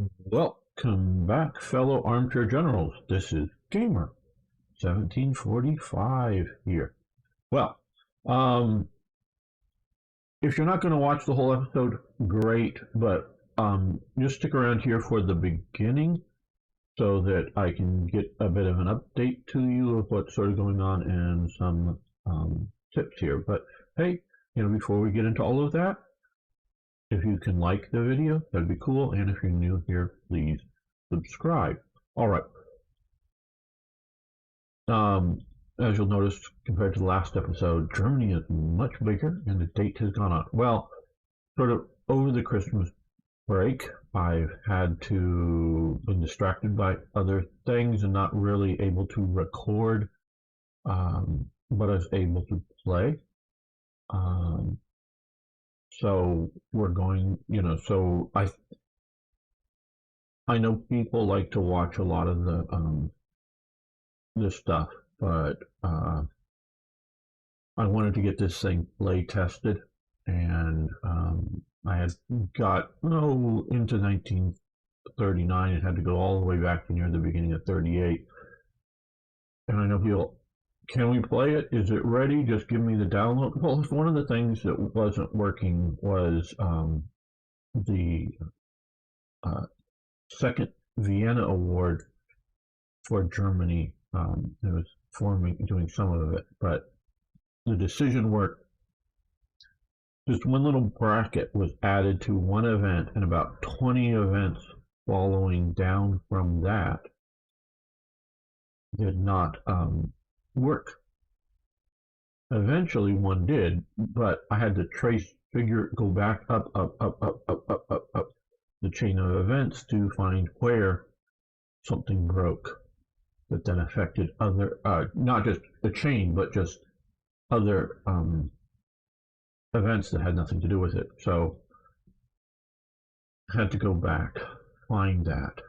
Welcome back, fellow armchair generals. This is Gamer 1745 here. Well, um, if you're not going to watch the whole episode, great, but just stick around here for the beginning so that I can get a bit of an update to you of what's sort of going on and some tips here. But hey, before we get into all of that, if you can like the video, that'd be cool. And if you're new here, please subscribe. All right. As you'll notice, compared to the last episode, Germany is much bigger and the date has gone on. Well, sort of over the Christmas break, I've had to been distracted by other things and not really able to record, but I was able to play. So we're going, so I know people like to watch a lot of this stuff, but I wanted to get this thing play tested, and I had got into 1939. It had to go all the way back to near the beginning of 38, and I know people. Can we play it? Is it ready? Just give me the download. Well, one of the things that wasn't working was the second Vienna Award for Germany. It was doing some of it, but the decision worked. Just one little bracket was added to one event, and about 20 events following down from that did not work. Eventually one did, but I had to go back up the chain of events to find where something broke that then affected other, not just the chain, but just other events that had nothing to do with it. So I had to go back, find that,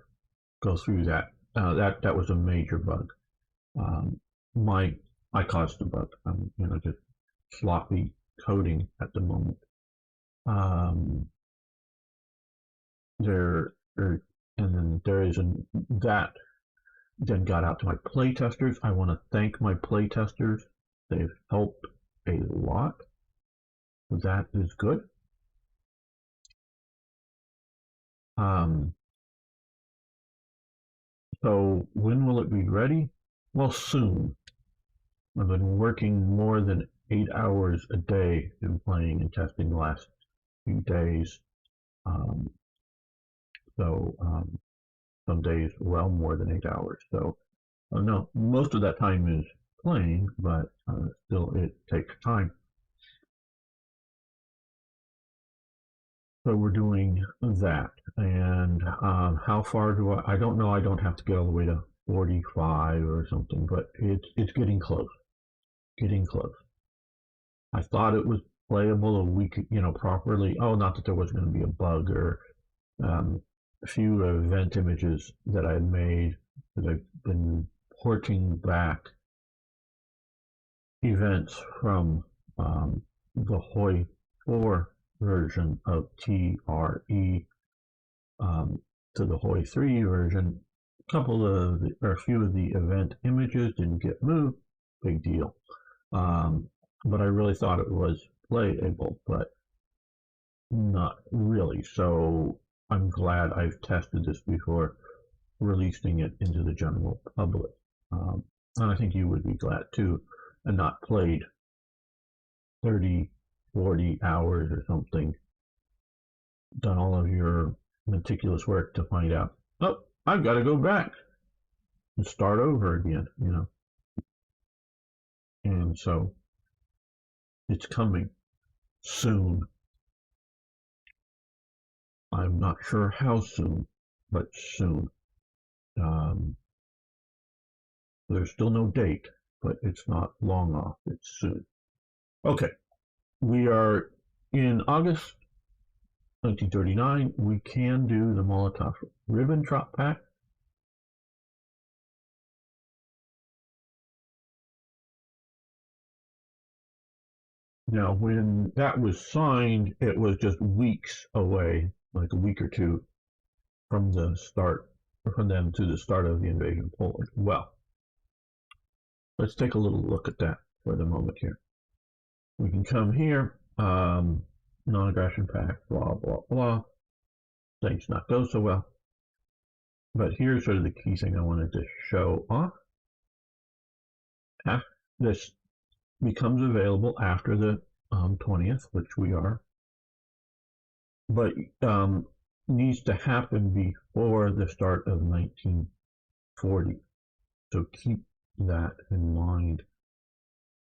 go through that. That was a major bug. I caused the bug. Just sloppy coding at the moment. And then there is that then got out to my playtesters. I want to thank my playtesters. They've helped a lot. That is good. So when will it be ready? Well, soon. I've been working more than 8 hours a day in playing and testing the last few days. Some days well more than 8 hours. So no, most of that time is playing, but still it takes time. So we're doing that. And how far do I don't know. I don't have to get all the way to 45 or something, but it's getting close. Getting close. I thought it was playable a week, properly. Oh, not that there was going to be a bug or a few event images that I made that I've been porting back events from the HOI 4 version of TRE to the HOI 3 version. A few of the event images didn't get moved. Big deal. But I really thought it was playable, but not really. So I'm glad I've tested this before releasing it into the general public. And I think you would be glad too, and not played 30, 40 hours or something, done all of your meticulous work to find out, oh, I've got to go back and start over again, And so it's coming soon. I'm not sure how soon, but soon. There's still no date, but it's not long off. It's soon. Okay, we are in August 1939. We can do the Molotov Ribbentrop Pact. Now, when that was signed, it was just weeks away, like a week or two, from the start, from them to the start of the invasion of Poland. Well, let's take a little look at that for the moment here. We can come here, non-aggression pact, blah, blah, blah. Things not go so well. But here's sort of the key thing I wanted to show off. This becomes available after the 20th, which we are, but needs to happen before the start of 1940. So keep that in mind.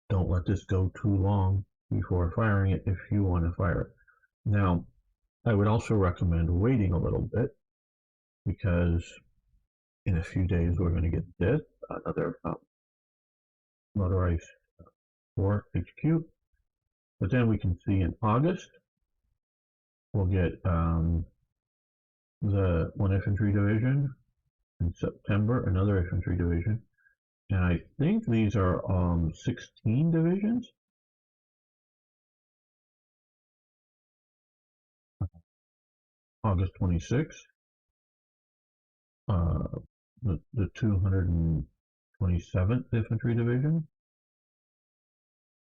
Don't let this go too long before firing it if you want to fire it. Now, I would also recommend waiting a little bit, because in a few days we're going to get this, another motorized 4 HQ. But then we can see in August, we'll get the 1 infantry division. In September, another infantry division. And I think these are 16 divisions. August 26th, the 227th Infantry Division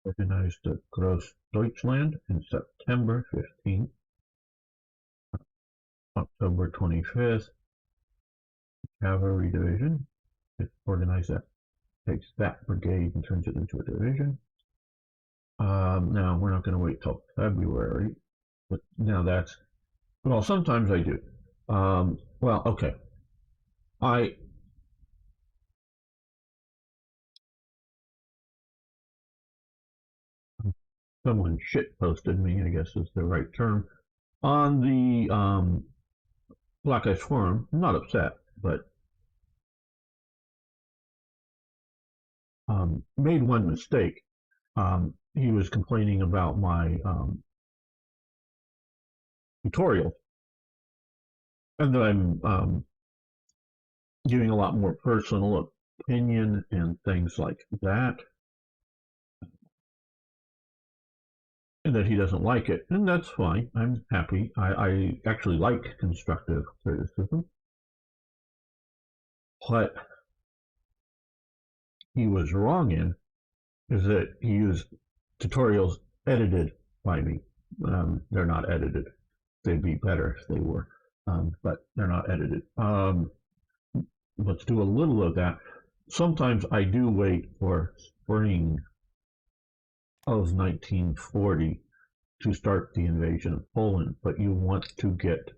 organized at Großdeutschland in September 15th. October 25th, Cavalry Division. It organized that, takes that brigade and turns it into a division. Now, we're not going to wait till February, but now that's, well, sometimes I do. Well, okay. Someone shit posted me, I guess is the right term, on the Black Ice Forum. I'm not upset, but made one mistake. He was complaining about my tutorial, and that I'm giving a lot more personal opinion and things like that, and that he doesn't like it, and that's fine. I'm happy. I actually like constructive criticism. What he was wrong in is that he used tutorials edited by me. They're not edited. They'd be better if they were, but they're not edited. Let's do a little of that. Sometimes I do wait for spring of 1940 to start the invasion of Poland, but you want to get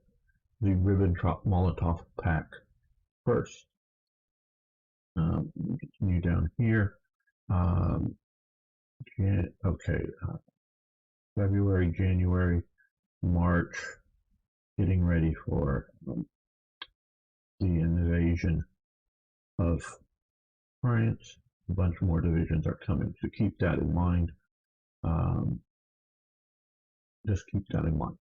the Ribbentrop-Molotov Pact first. Continue down here. Okay, February, January, March, getting ready for the invasion of France. A bunch more divisions are coming, so keep that in mind. Just keep that in mind.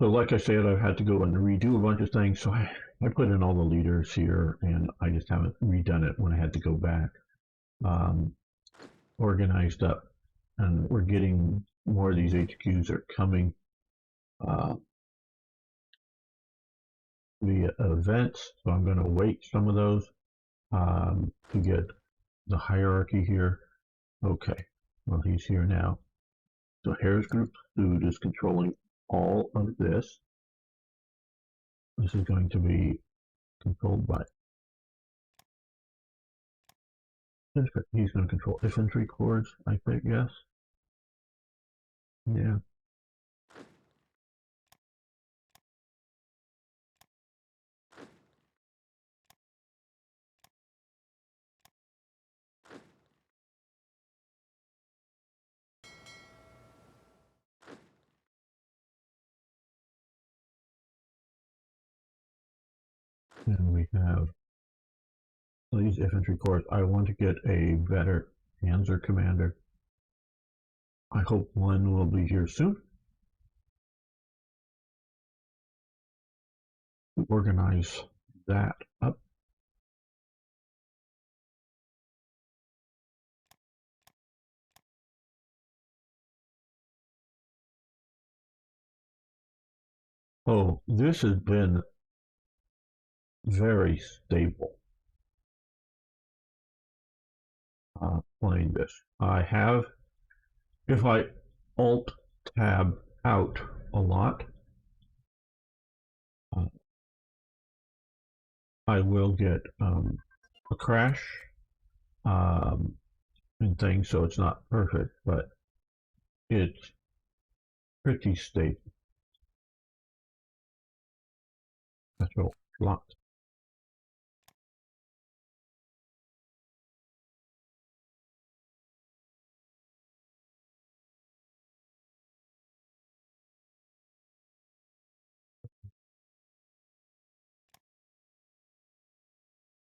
So like I said, I've had to go and redo a bunch of things, so I put in all the leaders here, and I just haven't redone it when I had to go back. Organized up, and we're getting more of these HQs are coming via events, so I'm going to wait some of those to get the hierarchy here. Okay, well, he's here now. So Harris Group Food is controlling all of this. This is going to be controlled by, he's going to control infantry corps, I think, yes. Yeah. And we have these infantry corps. I want to get a better Panzer commander. I hope one will be here soon. Organize that up. Oh, this has been very stable, playing this. I have, if I Alt Tab out a lot, uh, I will get a crash um, and things, so it's not perfect, but it's pretty stable. That's a lot.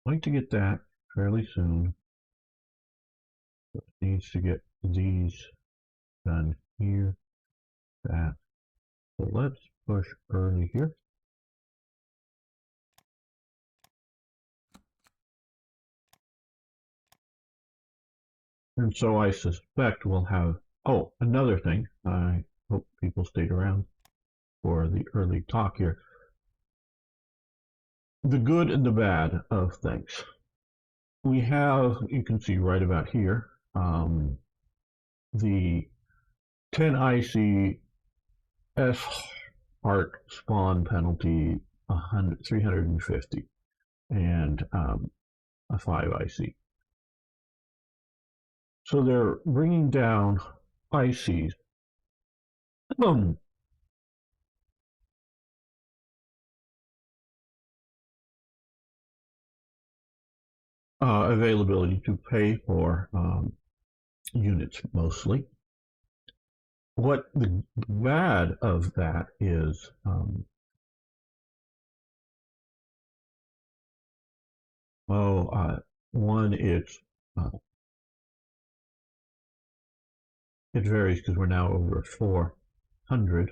I'd like to get that fairly soon. It needs to get these done here, that. So let's push early here. And so I suspect we'll have, oh, another thing. I hope people stayed around for the early talk here. The good and the bad of things. We have, you can see right about here, the 10 IC S heart spawn penalty 350 and a 5 IC. So they're bringing down ICs. Availability to pay for units mostly. What the bad of that is, one, uh, it varies because we're now over 400.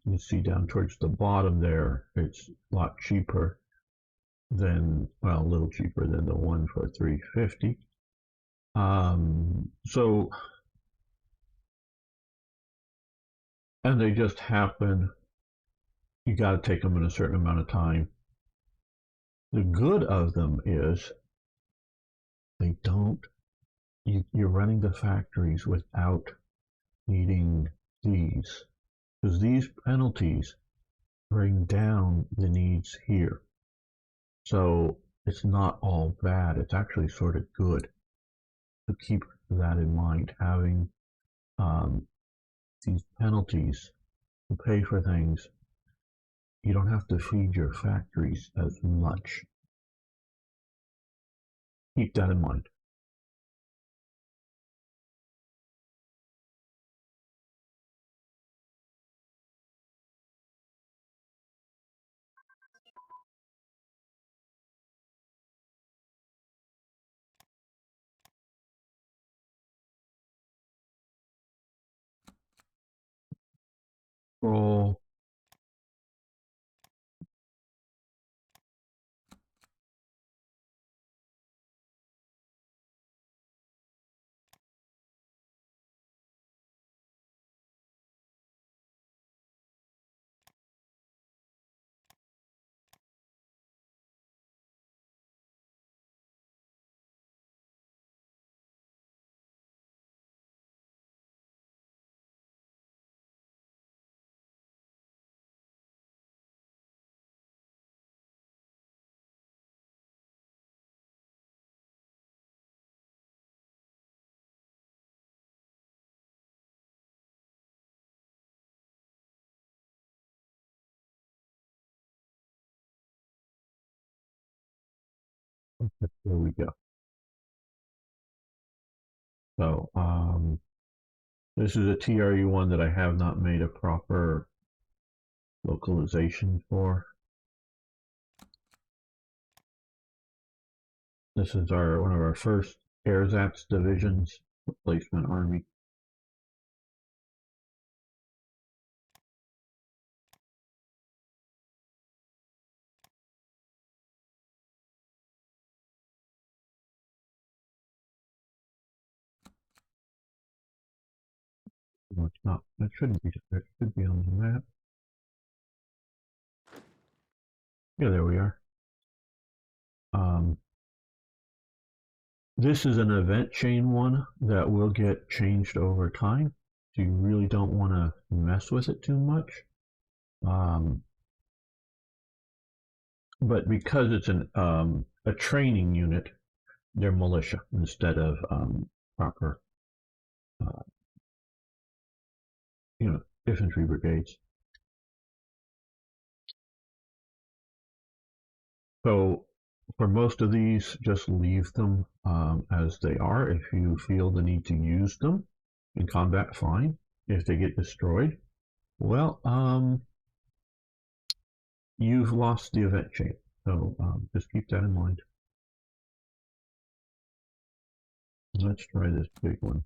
You see down towards the bottom there, it's a lot cheaper than, well, a little cheaper than the one for 350. So, and they just happen, you got to take them in a certain amount of time. The good of them is they don't, you're running the factories without needing these, because these penalties bring down the needs here. So it's not all bad. It's actually sort of good to keep that in mind, having um, these penalties to pay for things. You don't have to feed your factories as much. Keep that in mind. Roll. There we go. So this is a TRE one that I have not made a proper localization for. This is one of our first ersatz divisions, replacement army. No, it's not. That shouldn't be. It should be on the map. Yeah, there we are. This is an event chain one that will get changed over time. So you really don't want to mess with it too much. Um, but because it's a training unit, they're militia instead of proper, uh, infantry brigades. So for most of these, just leave them as they are. If you feel the need to use them in combat, fine. If they get destroyed, well, you've lost the event chain. So just keep that in mind. Let's try this big one.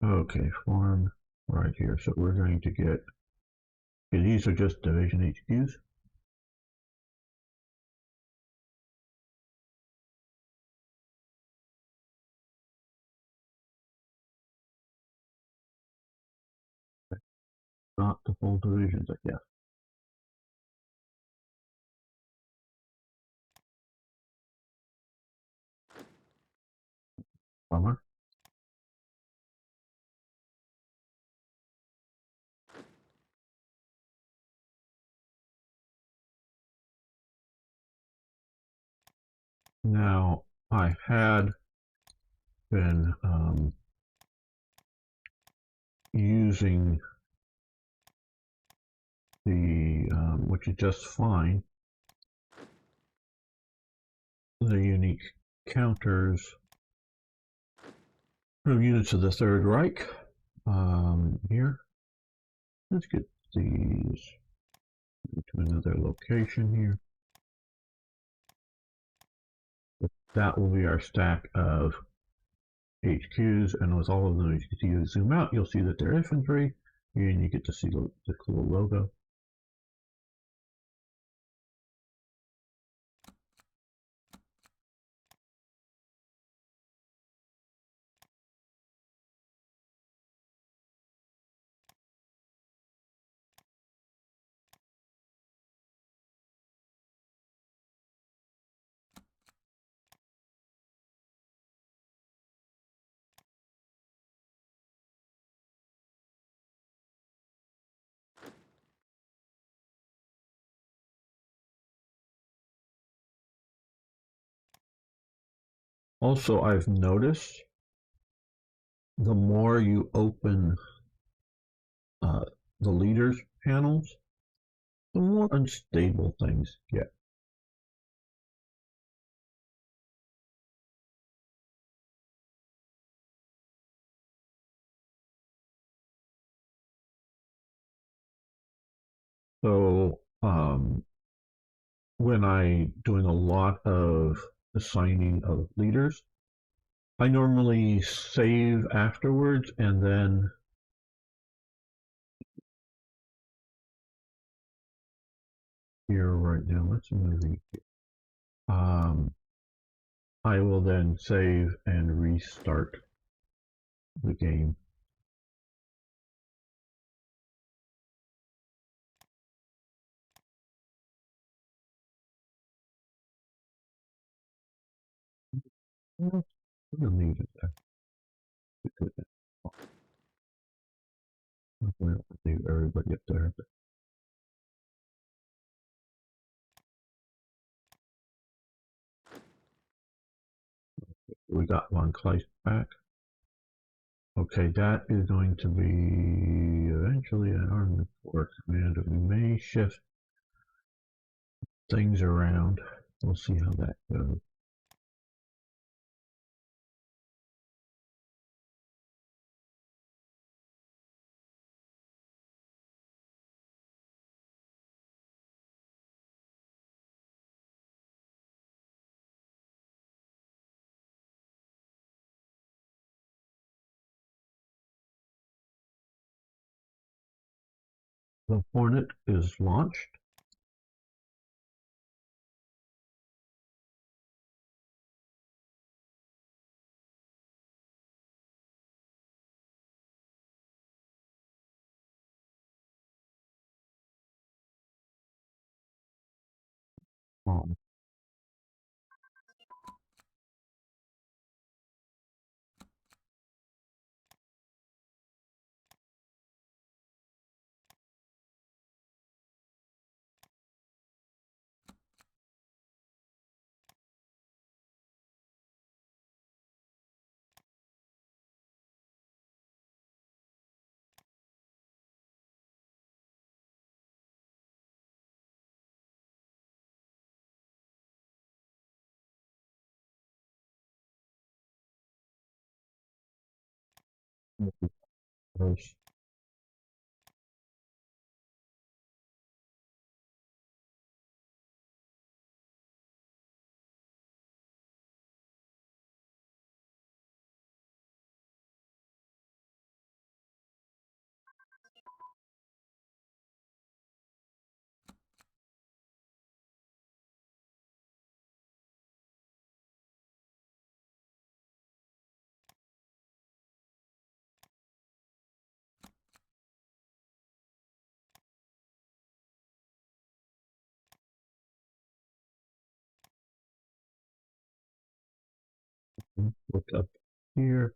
Okay, farm right here. So we're going to get, these are just division HQs. Not the full divisions, I guess. Bummer. Now, I had been using the, which is just fine, the unique counters from units of the Third Reich. Here, let's get these to another location here. That will be our stack of HQs, and with all of them, if you zoom out, you'll see that they're infantry, and you get to see the cool logo. Also, I've noticed the more you open uh, the leaders panels, the more unstable things get. So when I doing a lot of assigning of leaders, I normally save afterwards and then here right now, let's move. I will then save and restart the game. We're gonna leave it there. We'll leave everybody up there. We got one Kleist back. Okay, that is going to be eventually an army force command. We may shift things around. We'll see how that goes. The Hornet is launched. Um, There's look up here.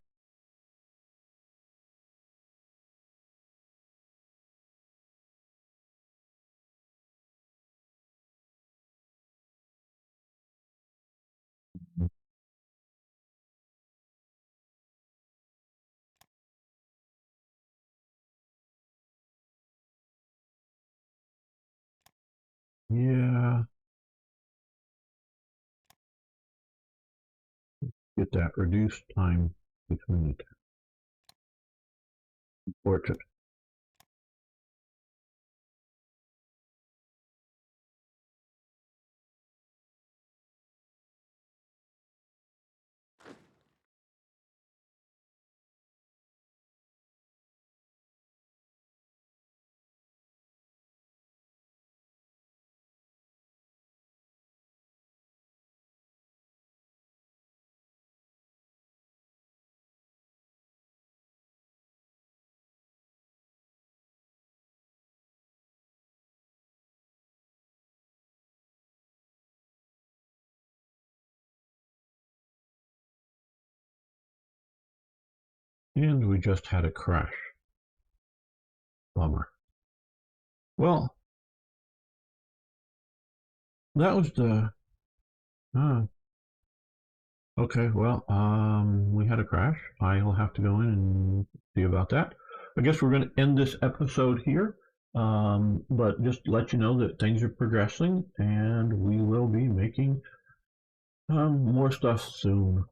Yeah, get that reduced time between the portrait. And we just had a crash. Bummer. Well, that was the. Uh, okay, well, we had a crash. I'll have to go in and see about that. I guess we're going to end this episode here. But just let you know that things are progressing and we will be making more stuff soon.